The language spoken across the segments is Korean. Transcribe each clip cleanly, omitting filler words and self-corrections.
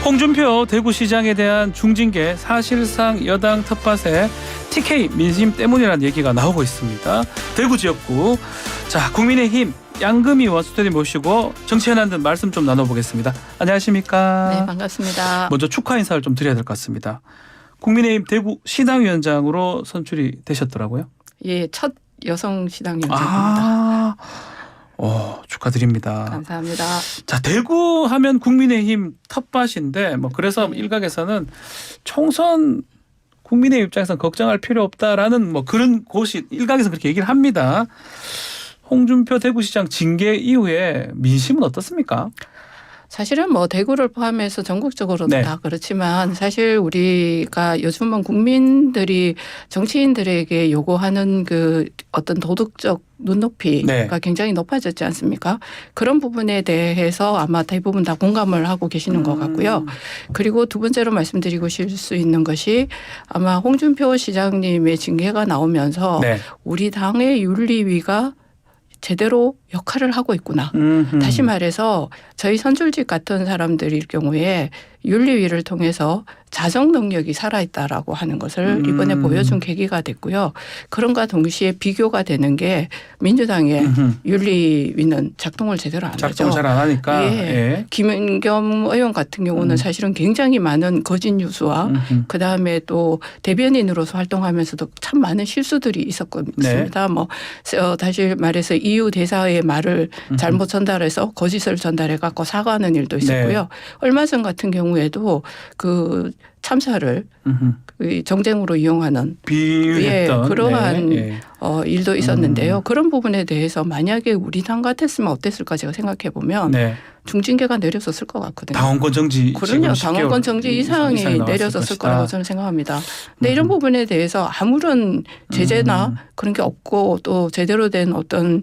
홍준표 대구시장에 대한 중징계 사실상 여당 텃밭에 TK 민심 때문이라는 얘기가 나오고 있습니다. 대구 지역구 자 국민의힘 양금희 의원 스튜디오 모시고 정치 현안 등 말씀 좀 나눠보겠습니다. 안녕하십니까? 네, 반갑습니다. 먼저 축하 인사를 좀 드려야 될 것 같습니다. 국민의힘 대구 시당위원장으로 선출이 되셨더라고요. 예, 첫 여성 시당위원장입니다. 축하드립니다. 감사합니다. 자, 대구 하면 국민의힘 텃밭인데 뭐 그래서 일각에서는 총선 국민의 입장에서 걱정할 필요 없다라는 뭐 그런 곳이 일각에서 그렇게 얘기를 합니다. 홍준표 대구시장 징계 이후에 민심은 어떻습니까? 사실은 뭐 대구를 포함해서 전국적으로도 네. 다 그렇지만 사실 우리가 요즘은 국민들이 정치인들에게 요구하는 그 어떤 도덕적 눈높이가 네. 굉장히 높아졌지 않습니까? 그런 부분에 대해서 아마 대부분 다 공감을 하고 계시는 것 같고요. 그리고 두 번째로 말씀드리고 싶을 수 있는 것이 아마 홍준표 시장님의 징계가 나오면서 네. 우리 당의 윤리위가 제대로 역할을 하고 있구나. 다시 말해서 저희 선출직 같은 사람들일 경우에 윤리위를 통해서 자정 능력이 살아있다라고 하는 것을 이번에 보여준 계기가 됐고요. 그런가 동시에 비교가 되는 게 민주당의 윤리위는 작동을 제대로 안 하죠. 작동 잘 안 하니까. 예. 예. 김은겸 의원 같은 경우는 사실은 굉장히 많은 거짓 뉴스와 그다음에 또 대변인으로서 활동하면서도 참 많은 실수들이 있었습니다. 네. 뭐 다시 말해서 EU 대사의 말을 잘못 전달해서 거짓을 전달해 갖고 사과하는 일도 있었고요. 네. 얼마 전 같은 경우에도 그 참사를 그 정쟁으로 이용하는 비유했던 그러한 네. 일도 있었는데요. 그런 부분에 대해서 만약에 우리 당 같았으면 어땠을까 제가 생각해 보면 네. 중징계가 내려졌을 것 같거든요. 당원권 정지. 그럼요. 지금 당원권 정지 이상이 나왔을 내려졌을 것이다. 거라고 저는 생각합니다. 근데 이런 부분에 대해서 아무런 제재나 그런 게 없고 또 제대로 된 어떤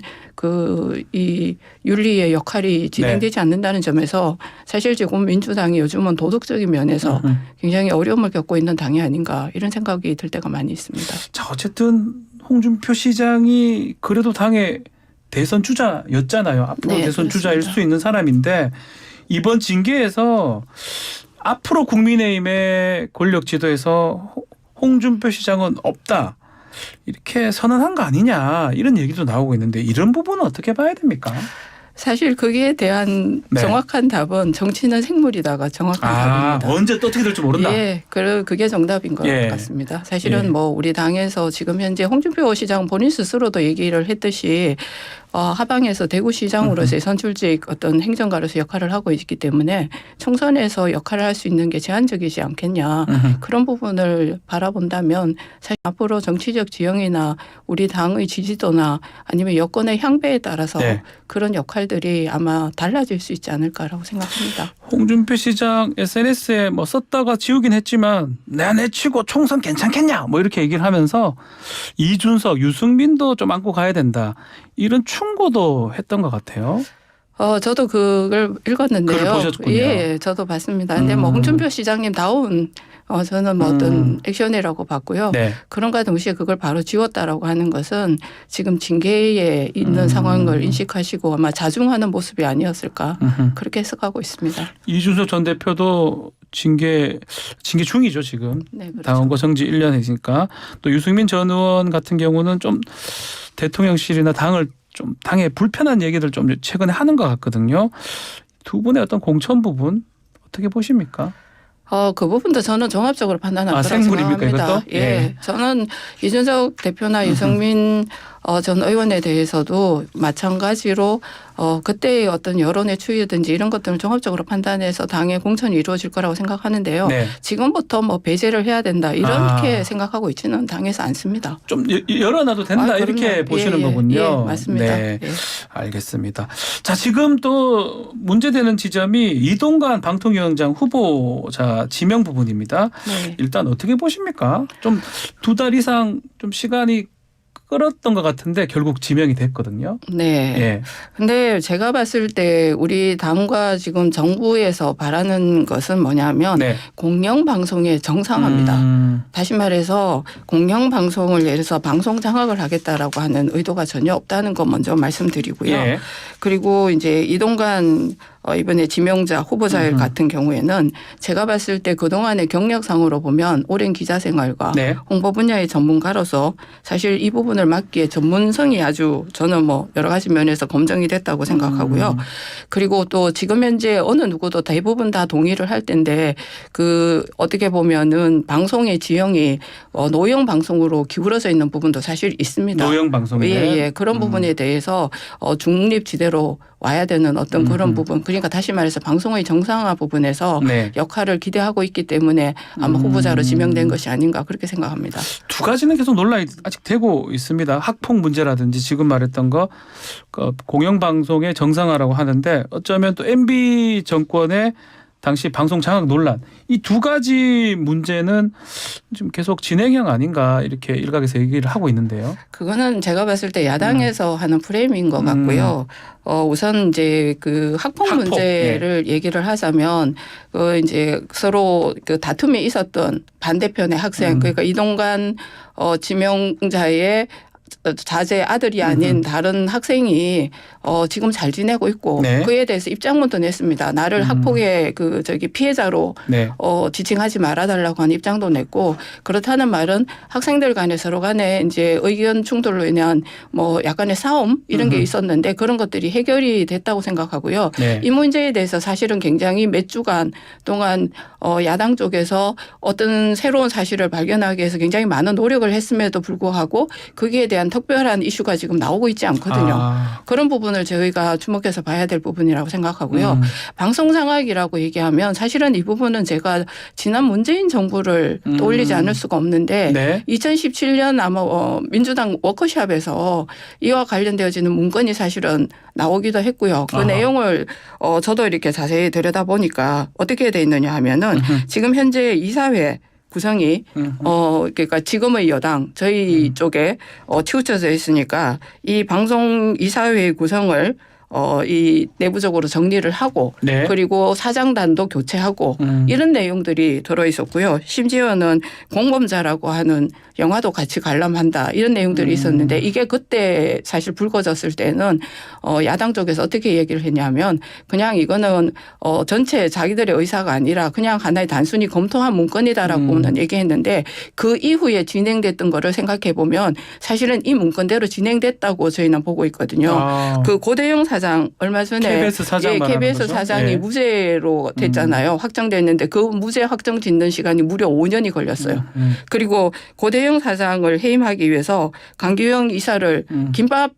이 윤리의 역할이 진행되지 않는다는 점에서 사실 지금 민주당이 요즘은 도덕적인 면에서 굉장히 어려움을 겪고 있는 당이 아닌가 이런 생각이 들 때가 많이 있습니다. 자, 어쨌든 홍준표 시장이 그래도 당의 대선 주자였잖아요. 앞으로 네, 대선 주자일 그렇습니다. 수 있는 사람인데 이번 징계에서 앞으로 국민의힘의 권력 지도에서 홍준표 시장은 없다. 이렇게 선언한 거 아니냐 이런 얘기도 나오고 있는데 이런 부분은 어떻게 봐야 됩니까? 사실 거기에 대한 네. 정확한 답은 정치는 생물이다가 정확한 답입니다. 언제 또 어떻게 될지 모른다. 예, 그게 정답인 것 예. 같습니다. 사실은 예. 뭐 우리 당에서 지금 현재 홍준표 시장 본인 스스로도 얘기를 했듯이 하방에서 대구시장으로서의 선출직 어떤 행정가로서 역할을 하고 있기 때문에 총선에서 역할을 할 수 있는 게 제한적이지 않겠냐. 그런 부분을 바라본다면 사실 앞으로 정치적 지형이나 우리 당의 지지도나 아니면 여권의 향배에 따라서 네. 그런 역할들이 아마 달라질 수 있지 않을까라고 생각합니다. 홍준표 시장 SNS에 뭐 썼다가 지우긴 했지만 내가 내치고 총선 괜찮겠냐 뭐 이렇게 얘기를 하면서 이준석, 유승민도 좀 안고 가야 된다. 이런 충고도 했던 것 같아요. 저도 그걸 읽었는데요. 글을 보셨군요. 예, 저도 봤습니다. 근데 뭐 홍준표 시장님다운 저는 뭐 어떤 액션이라고 봤고요. 네. 그런가 동시에 그걸 바로 지웠다라고 하는 것은 지금 징계에 있는 상황을 인식하시고 아마 자중하는 모습이 아니었을까 그렇게 해석하고 있습니다. 이준석 전 대표도 징계 중이죠 지금. 네, 그렇죠. 당원권 정지 1년 했으니까 또 유승민 전 의원 같은 경우는 좀 대통령실이나 당의 불편한 얘기들 좀 최근에 하는 것 같거든요. 두 분의 어떤 공천 부분 어떻게 보십니까? 그 부분도 저는 종합적으로 판단할 거라고 생물입니까, 생각합니다. 이것도? 예, 예. 저는 이준석 대표나 유승민 전 의원에 대해서도 마찬가지로 그때의 어떤 여론의 추이든지 이런 것들을 종합적으로 판단해서 당의 공천이 이루어질 거라고 생각하는데요. 네. 지금부터 뭐 배제를 해야 된다 이렇게 생각하고 있지는 당에서 않습니다. 좀 열어놔도 된다 이렇게 그럼요. 보시는 예, 거군요. 예, 맞습니다. 네, 예. 알겠습니다. 자, 지금 또 문제되는 지점이 이동관 방통위원장 후보자 지명 부분입니다. 네. 일단 어떻게 보십니까? 좀 2달 이상 좀 시간이 끌었던 것 같은데 결국 지명이 됐거든요. 네. 예. 근데 제가 봤을 때 우리 당과 지금 정부에서 바라는 것은 뭐냐면 네. 공영방송의 정상화입니다. 다시 말해서 공영방송을 예를 들어서 방송 장악을 하겠다라고 하는 의도가 전혀 없다는 거 먼저 말씀드리고요. 예. 그리고 이제 이동관 이번에 지명자 후보자 같은 경우에는 제가 봤을 때 그동안의 경력상으로 보면 오랜 기자 생활과 네. 홍보 분야의 전문가로서 사실 이 부분을 맡기에 전문성이 아주 저는 뭐 여러 가지 면에서 검증이 됐다고 생각하고요. 그리고 또 지금 현재 어느 누구도 대부분 다 동의를 할 텐데 그 어떻게 보면은 방송의 지형이 노영 방송으로 기울어져 있는 부분도 사실 있습니다. 노영 방송에 예. 그런 부분에 대해서 중립지대로 와야 되는 어떤 그런 부분. 그러니까 다시 말해서 방송의 정상화 부분에서 네. 역할을 기대하고 있기 때문에 아마 후보자로 지명된 것이 아닌가 그렇게 생각합니다. 두 가지는 계속 논란이 아직 되고 있습니다. 학폭 문제라든지 지금 말했던 거 공영방송의 정상화라고 하는데 어쩌면 또 MB 정권의 당시 방송 장악 논란 이 두 가지 문제는 좀 계속 진행형 아닌가 이렇게 일각에서 얘기를 하고 있는데요. 그거는 제가 봤을 때 야당에서 하는 프레임인 것 같고요. 우선 이제 그 학폭 문제를 얘기를 하자면 그 이제 서로 그 다툼이 있었던 반대편의 학생 그러니까 이동관 지명자의 자제 아들이 아닌 다른 학생이 지금 잘 지내고 있고 네. 그에 대해서 입장문도 냈습니다. 나를 학폭의 그 피해자로 네. 지칭하지 말아달라고 하는 입장도 냈고 그렇다는 말은 학생들 간에 서로 간에 이제 의견 충돌로 인한 뭐 약간의 싸움 이런 게 있었는데 그런 것들이 해결이 됐다고 생각하고요. 네. 이 문제에 대해서 사실은 굉장히 몇 주간 동안 야당 쪽에서 어떤 새로운 사실을 발견하기 위해서 굉장히 많은 노력을 했음에도 불구하고 거기에 대한 특별한 이슈가 지금 나오고 있지 않거든요. 그런 부분을 저희가 주목해서 봐야 될 부분이라고 생각하고요. 방송 장악이라고 얘기하면 사실은 이 부분은 제가 지난 문재인 정부를 떠올리지 않을 수가 없는데 네. 2017년 아마 민주당 워크숍에서 이와 관련되어지는 문건이 사실은 나오기도 했고요. 그 내용을 저도 이렇게 자세히 들여다보니까 어떻게 돼 있느냐 하면은 지금 현재 이사회 구성이 그러니까 지금의 여당 저희 쪽에 치우쳐져 있으니까 이 방송 이사회 구성을 이 내부적으로 정리를 하고 네. 그리고 사장단도 교체하고 이런 내용들이 들어 있었고요. 심지어는 공범자라고 하는 영화도 같이 관람한다 이런 내용들이 있었는데 이게 그때 사실 불거졌을 때는 야당 쪽에서 어떻게 얘기를 했냐면 그냥 이거는 전체 자기들의 의사가 아니라 그냥 하나의 단순히 검토한 문건이다라고는 얘기했는데 그 이후에 진행됐던 거를 생각해 보면 사실은 이 문건대로 진행됐다고 저희는 보고 있거든요. 그 고대영 사장 얼마 전에 KBS 사장 말하는 KBS 거죠? 사장이 예. 무죄로 됐잖아요. 확정됐는데 그 무죄 확정 짓는 시간이 무려 5년이 걸렸어요. 그리고 고대영 사장을 해임하기 위해서 강규영 이사를 김밥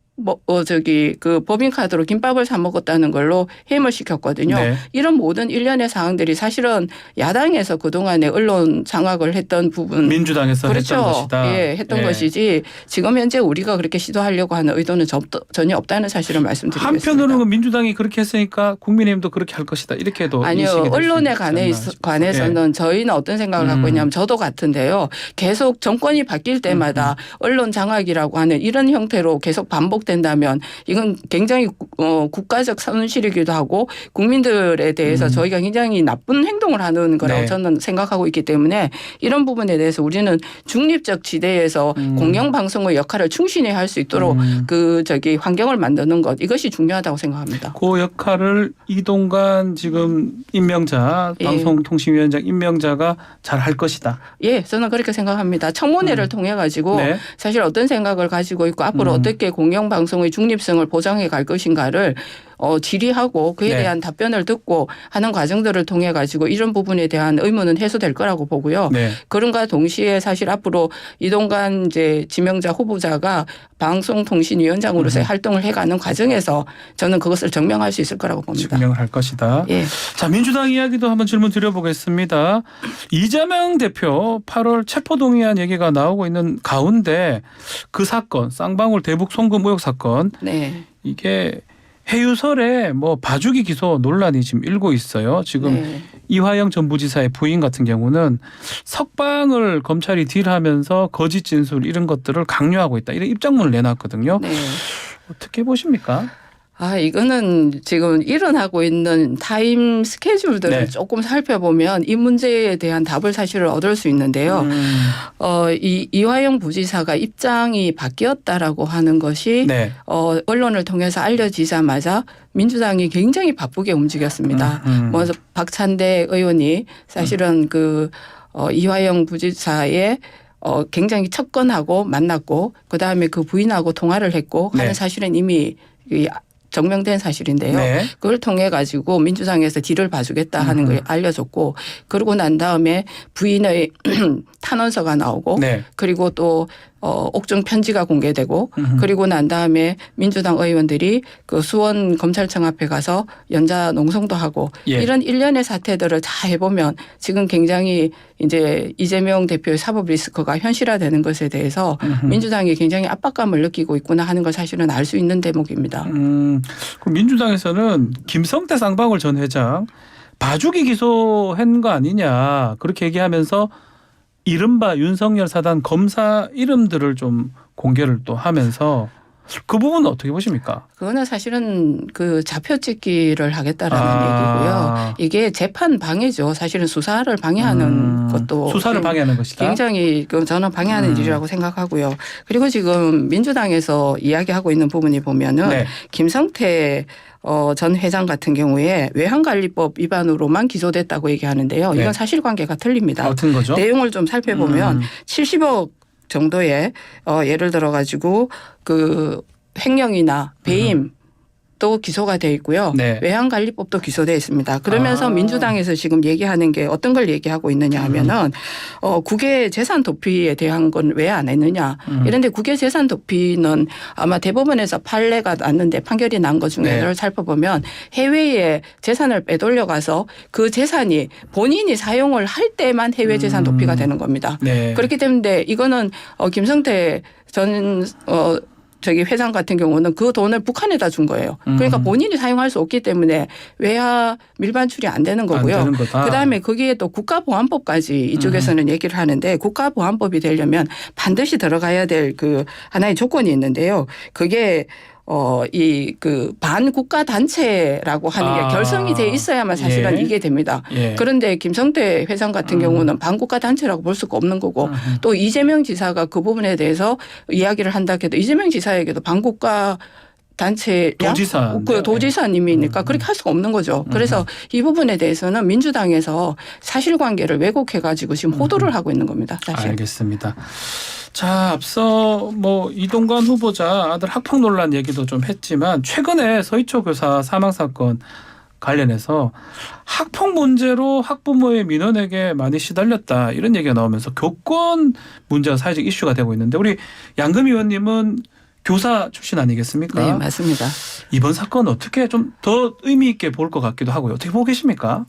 그 법인카드로 김밥을 사 먹었다는 걸로 해임을 시켰거든요. 네. 이런 모든 일련의 사항들이 사실은 야당에서 그동안에 언론 장악을 했던 부분. 민주당에서 그렇죠. 했던 것이다. 예, 했던 것이지 지금 현재 우리가 그렇게 시도하려고 하는 의도는 전혀 없다는 사실을 말씀드리겠습니다. 한편으로는 민주당이 그렇게 했으니까 국민의힘도 그렇게 할 것이다. 이렇게도 아니요. 언론에 관해서는 저희는 어떤 생각을 갖고 있냐면 저도 같은데요. 계속 정권이 바뀔 때마다 언론 장악이라고 하는 이런 형태로 계속 반복된다면 이건 굉장히 국가적 손실이기도 하고 국민들에 대해서 저희가 굉장히 나쁜 행동을 하는 거라고 네. 저는 생각하고 있기 때문에 이런 부분에 대해서 우리는 중립적 지대에서 공영방송의 역할을 충실히 할 수 있도록 환경을 만드는 것 이것이 중요하다고 생각합니다. 그 역할을 이동관 지금 임명자 방송통신위원장 임명자가 잘 할 것이다. 예, 저는 그렇게 생각합니다. 청문회를 통해 가지고 네. 사실 어떤 생각을 가지고 있고 앞으로 어떻게 공영방송의 중립성을 보장해 갈 것인가를 질의하고 그에 네. 대한 답변을 듣고 하는 과정들을 통해 가지고 이런 부분에 대한 의문은 해소될 거라고 보고요. 네. 그런가 동시에 사실 앞으로 이동관 이제 지명자 후보자가 방송통신위원장으로서의 활동을 해가는 과정에서 저는 그것을 증명할 수 있을 거라고 봅니다. 증명을 할 것이다. 예. 자, 민주당 이야기도 한번 질문 드려보겠습니다. 이재명 대표 8월 체포동의안 얘기가 나오고 있는 가운데 그 사건 쌍방울 대북 송금 의혹 사건 네. 이게 해유설에 뭐 봐주기 기소 논란이 지금 일고 있어요. 지금 네. 이화영 전 부지사의 부인 같은 경우는 석방을 검찰이 딜하면서 거짓 진술 이런 것들을 강요하고 있다. 이런 입장문을 내놨거든요. 네. 어떻게 보십니까? 이거는 지금 일어나고 있는 타임 스케줄들을 네. 조금 살펴보면 이 문제에 대한 답을 사실을 얻을 수 있는데요. 이 이화영 부지사가 입장이 바뀌었다라고 하는 것이 네. 언론을 통해서 알려지자마자 민주당이 굉장히 바쁘게 움직였습니다. 먼저 박찬대 의원이 사실은 이화영 부지사의 굉장히 첩건하고 만났고 그다음에 그 부인하고 통화를 했고 네. 하는 사실은 이미 정명된 사실인데요. 네. 그걸 통해 가지고 민주당에서 뒤를 봐주겠다 하는 걸 알려줬고 그러고 난 다음에 부인의 탄원서가 나오고 네. 그리고 또 옥중 편지가 공개되고 그리고 난 다음에 민주당 의원들이 그 수원 검찰청 앞에 가서 연좌 농성도 하고 예. 이런 일련의 사태들을 다 해보면 지금 굉장히 이제 이재명 대표의 사법 리스크가 현실화되는 것에 대해서 민주당이 굉장히 압박감을 느끼고 있구나 하는 걸 사실은 알 수 있는 대목입니다. 그럼 민주당에서는 김성태 쌍방울 전 회장 봐주기 기소한 거 아니냐 그렇게 얘기하면서 이른바 윤석열 사단 검사 이름들을 좀 공개를 또 하면서 그 부분은 어떻게 보십니까? 그거는 사실은 그 좌표찍기를 하겠다라는 얘기고요. 이게 재판 방해죠. 사실은 수사를 방해하는 것도 수사를 방해하는 것이다. 굉장히 저는 방해하는 일이라고 생각하고요. 그리고 지금 민주당에서 이야기하고 있는 부분이 보면은 네. 김성태 전 회장 같은 경우에 외환관리법 위반으로만 기소됐다고 얘기하는데요. 이건 네. 사실관계가 틀립니다. 어떤 거죠? 내용을 좀 살펴보면 70억 정도의 예를 들어 가지고 그 횡령이나 배임 또 기소가 돼 있고요. 네. 외환관리법도 기소돼 있습니다. 그러면서 민주당에서 지금 얘기하는 게 어떤 걸 얘기하고 있느냐 하면은 국외 재산 도피에 대한 건 왜 안 했느냐. 이런데 국외 재산 도피는 아마 대법원에서 판례가 났는데 판결이 난 것 중에 를 살펴보면 해외에 재산을 빼돌려 가서 그 재산이 본인이 사용을 할 때만 해외 재산 도피가 되는 겁니다. 네. 그렇기 때문에 이거는 김성태 전 회장 같은 경우는 그 돈을 북한에다 준 거예요. 그러니까 본인이 사용할 수 없기 때문에 외화 밀반출이 안 되는 거고요. 안 되는 거다. 그다음에 거기에 또 국가보안법까지 이쪽에서는 얘기를 하는데 국가보안법이 되려면 반드시 들어가야 될 그 하나의 조건이 있는데요. 그게 반국가 단체라고 하는 게 결성이 돼 있어야만 사실은 예. 이게 됩니다. 예. 그런데 김성태 회장 같은 경우는 반국가 단체라고 볼 수가 없는 거고 또 이재명 지사가 그 부분에 대해서 이야기를 한다 해도 이재명 지사에게도 반국가 단체 도지사 그 도지사님이니까 그렇게 할 수가 없는 거죠. 그래서 이 부분에 대해서는 민주당에서 사실관계를 왜곡해 가지고 지금 호도를 하고 있는 겁니다. 사실. 알겠습니다. 자, 앞서 뭐 이동관 후보자 아들 학폭 논란 얘기도 좀 했지만 최근에 서희초 교사 사망 사건 관련해서 학폭 문제로 학부모의 민원에게 많이 시달렸다 이런 얘기가 나오면서 교권 문제가 사회적 이슈가 되고 있는데 우리 양금 의원님은 교사 출신 아니겠습니까? 네, 맞습니다. 이번 사건 어떻게 좀 더 의미 있게 볼 것 같기도 하고요. 어떻게 보고 계십니까?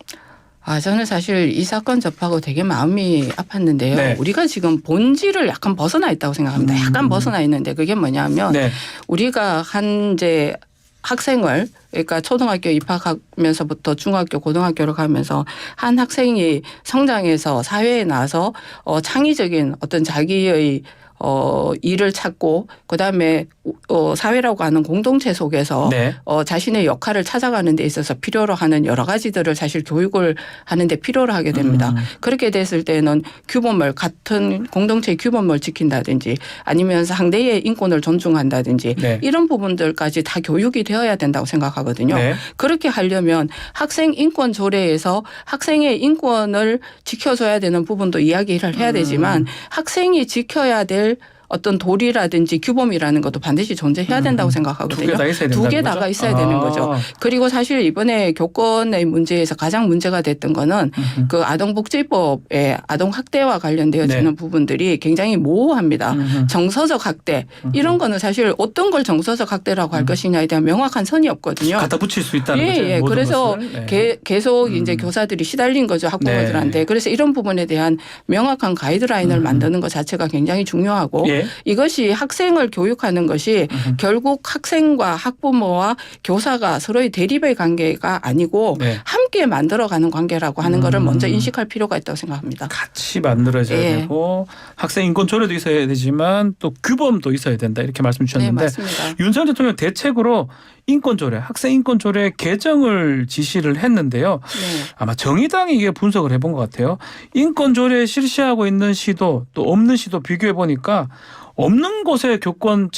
저는 사실 이 사건 접하고 되게 마음이 아팠는데요. 네. 우리가 지금 본질을 약간 벗어나 있다고 생각합니다. 약간 벗어나 있는데 그게 뭐냐면 네. 우리가 이제 학생을 그러니까 초등학교 입학하면서부터 중학교, 고등학교를 가면서 한 학생이 성장해서 사회에 나서 창의적인 어떤 자기의 일을 찾고 그다음에 사회라고 하는 공동체 속에서 네. 자신의 역할을 찾아가는 데 있어서 필요로 하는 여러 가지들을 사실 교육을 하는 데 필요로 하게 됩니다. 그렇게 됐을 때는 규범을 같은 공동체의 규범을 지킨다든지 아니면 상대의 인권을 존중한다든지 네. 이런 부분들까지 다 교육이 되어야 된다고 생각하거든요. 네. 그렇게 하려면 학생 인권 조례에서 학생의 인권을 지켜줘야 되는 부분도 이야기를 해야 되지만 학생이 지켜야 될 어떤 도리라든지 규범이라는 것도 반드시 존재해야 된다고 생각하거든요. 두 개 다 있어야 된다는 두 개 다가 거죠? 있어야 되는 거죠. 그리고 사실 이번에 교권의 문제에서 가장 문제가 됐던 거는 그 아동복지법의 아동학대와 관련되어지는 네. 부분들이 굉장히 모호합니다. 정서적 학대 이런 거는 사실 어떤 걸 정서적 학대라고 할 것이냐에 대한 명확한 선이 없거든요. 갖다 붙일 수 있다는 거죠. 예. 모든 그래서 것을. 네. 계속 이제 교사들이 시달린 거죠. 학부모들한테. 네. 그래서 이런 부분에 대한 명확한 가이드라인을 만드는 것 자체가 굉장히 중요하고 예. 예. 이것이 학생을 교육하는 것이 결국 학생과 학부모와 교사가 서로의 대립의 관계가 아니고 네. 함께 만들어가는 관계라고 하는 것을 먼저 인식할 필요가 있다고 생각합니다. 같이 만들어져야 예. 되고 학생 인권 조례도 있어야 되지만 또 규범도 있어야 된다 이렇게 말씀 네, 주셨는데 맞습니다. 윤석열 대통령 대책으로 인권 조례, 학생 인권 조례 개정을 지시를 했는데요. 네. 아마 정의당이 이게 분석을 해본 것 같아요. 인권 조례 실시하고 있는 시도 또 없는 시도 비교해 보니까 없는 곳에 교권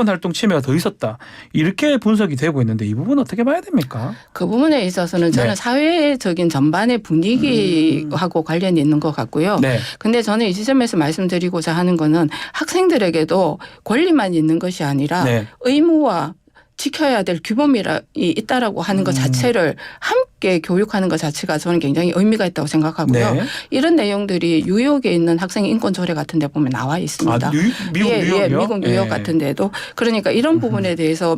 활동 침해가 더 있었다. 이렇게 분석이 되고 있는데 이 부분 어떻게 봐야 됩니까? 그 부분에 있어서는 저는 네. 사회적인 전반의 분위기하고 관련이 있는 것 같고요. 네. 근데 저는 이 지점에서 말씀드리고자 하는 거는 학생들에게도 권리만 있는 것이 아니라 네. 의무와 지켜야 될 규범이 있다라고 하는 것 자체를 함께 교육하는 것 자체가 저는 굉장히 의미가 있다고 생각하고요. 네. 이런 내용들이 뉴욕에 있는 학생 인권 조례 같은 데 보면 나와 있습니다. 미국 뉴욕이요? 미국 뉴욕 예. 같은 데도 그러니까 이런 부분에 대해서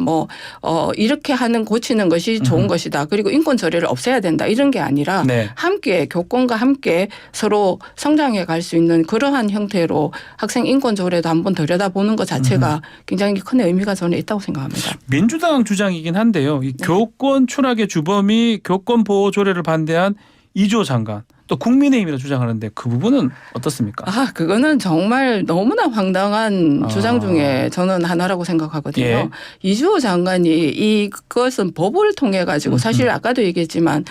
이렇게 하는 고치는 것이 좋은 것이다. 그리고 인권 조례를 없애야 된다. 이런 게 아니라 네. 함께 교권과 함께 서로 성장해 갈 수 있는 그러한 형태로 학생 인권 조례도 한번 들여다보는 것 자체가 굉장히 큰 의미가 저는 있다고 생각합니다. 민주당 주장이긴 한데요. 이 네. 교권 추락의 주범이 교권 보호 조례를 반대한 이주호 장관 또 국민의힘이라 주장하는데 그 부분은 어떻습니까? 그거는 정말 너무나 황당한 아. 주장 중에 저는 하나라고 생각하거든요. 예. 이주호 장관이 이것은 법을 통해 가지고 사실 아까도 얘기했지만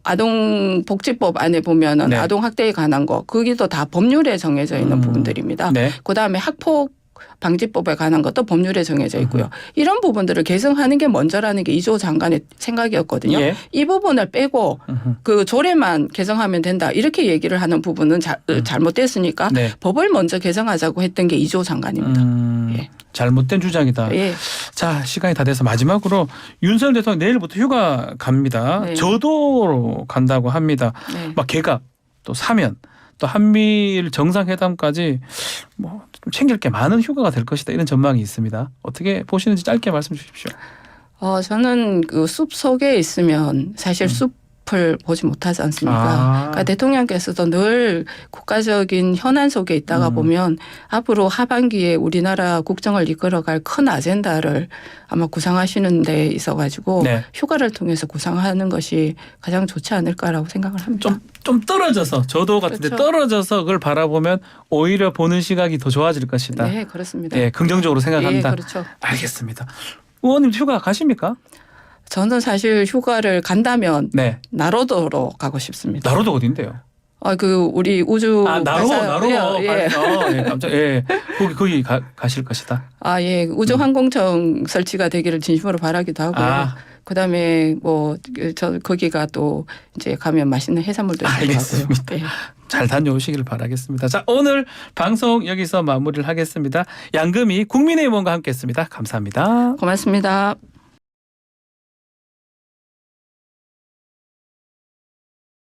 아동복지법 안에 보면은 네. 아동학대에 관한 거 거기도 다 법률에 정해져 있는 부분들입니다. 네. 그다음에 학폭 방지법에 관한 것도 법률에 정해져 있고요. 이런 부분들을 개정하는 게 먼저라는 게 이주호 장관의 생각이었거든요. 예. 이 부분을 빼고 그 조례만 개정하면 된다 이렇게 얘기를 하는 부분은 잘못됐으니까 네. 법을 먼저 개정하자고 했던 게 이주호 장관입니다. 예. 잘못된 주장이다. 예. 자, 시간이 다 돼서 마지막으로 윤석열 대통령 내일부터 휴가 갑니다. 네. 저도로 간다고 합니다. 네. 막 개각 또 사면 또 한미일 정상회담까지 좀 챙길 게 많은 휴가가 될 것이다 이런 전망이 있습니다. 어떻게 보시는지 짧게 말씀 주십시오. 저는 그 숲 속에 있으면 사실 숲을 보지 못하지 않습니까? 아. 그러니까 대통령께서도 늘 국가적인 현안 속에 있다가 보면 앞으로 하반기에 우리나라 국정을 이끌어갈 큰 아젠다를 아마 구상하시는 데 있어가지고 네. 휴가를 통해서 구상하는 것이 가장 좋지 않을까라고 생각을 합니다. 좀 떨어져서 저도 같은데 그렇죠. 떨어져서 그걸 바라보면 오히려 보는 시각이 더 좋아질 것이다. 네, 그렇습니다. 예, 긍정적으로 생각한다. 예, 그렇죠. 알겠습니다. 의원님 휴가 가십니까? 저는 사실 휴가를 간다면 네. 나로도로 가고 싶습니다. 나로도 어딘데요? 우리 우주 나로. 예. 예, 깜짝. 예, 거기 가실 것이다. 예. 우주 항공청 설치가 되기를 진심으로 바라기도 하고요. 아. 그다음에 거기가 또 이제 가면 맛있는 해산물도 있고 알겠습니다. 예. 잘 다녀오시기를 바라겠습니다. 자, 오늘 방송 여기서 마무리를 하겠습니다. 양금희 국민의힘원과 함께했습니다. 감사합니다. 고맙습니다.